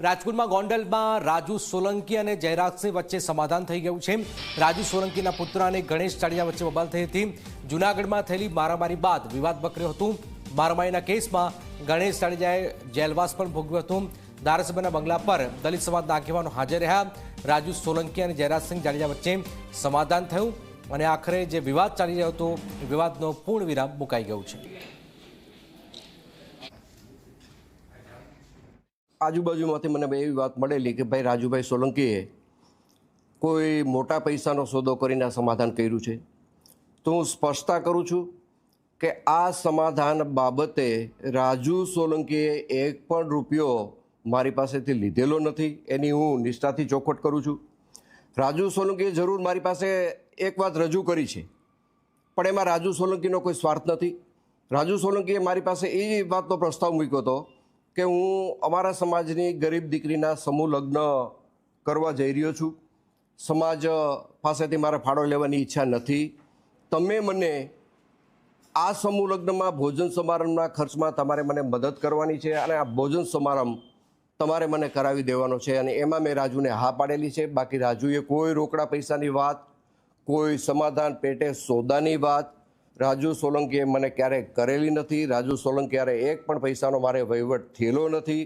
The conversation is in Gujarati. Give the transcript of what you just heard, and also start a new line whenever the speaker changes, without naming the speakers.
રાજકોટમાં ગોંડલમાં રાજુ સોલંકી અને જયરાજસિંહ વચ્ચે સમાધાન થઈ ગયું છે। રાજુ સોલંકીના પુત્ર અને ગણેશ ચાડિયા વચ્ચે બબાલ થઈ હતી। જૂનાગઢમાં થયેલી મારામારી બાદ વિવાદ વકર્યો હતો। મારામારીના કેસમાં ગણેશ ચાડિયાએ જેલવાસ પણ ભોગવ્યો હતો। ધારાસભ્યના બંગલા પર દલિત સમાજના આગેવાનો હાજર રહ્યા। રાજુ સોલંકી અને જયરાજસિંહ ચાડિયા વચ્ચે સમાધાન થયું અને આખરે જે વિવાદ ચાલી રહ્યો હતો એ વિવાદનો પૂર્ણ વિરામ મુકાઈ ગયો છે।
આજુબાજુમાંથી મને એવી વાત મળેલી કે ભાઈ રાજુભાઈ સોલંકીએ કોઈ મોટા પૈસાનો સોદો કરીને આ સમાધાન કર્યું છે। તો હું સ્પષ્ટતા કરું છું કે આ સમાધાન બાબતે રાજુ સોલંકીએ એક પણ રૂપિયો મારી પાસેથી લીધેલો નથી, એની હું નિષ્ઠાથી ચોખવટ કરું છું। રાજુ સોલંકીએ જરૂર મારી પાસે એક વાત રજૂ કરી છે, પણ એમાં રાજુ સોલંકીનો કોઈ સ્વાર્થ નથી। રાજુ સોલંકીએ મારી પાસે એ વાતનો પ્રસ્તાવ મૂક્યો હતો કે હું અમારા સમાજની ગરીબ દીકરીના સમૂહ લગ્ન કરવા જઈ રહ્યો છું। સમાજ પાસેથી મારે ફાળો લેવાની ઈચ્છા નથી। તમે મને આ સમૂહ લગ્નમાં ભોજન સમારંભના ખર્ચમાં તમારે મને મદદ કરવાની છે અને આ ભોજન સમારંભ તમારે મને કરાવી દેવાનો છે। અને એમાં મેં રાજુને હા પાડેલી છે। બાકી રાજુએ કોઈ રોકડા પૈસાની વાત, કોઈ સમાધાન પેટે સોદાની વાત રાજુ સોલંકીએ મને ક્યારેય કરેલી નથી। રાજુ સોલંકી ક્યારે એક પણ પૈસાનો મારે વહીવટ થયેલો નથી।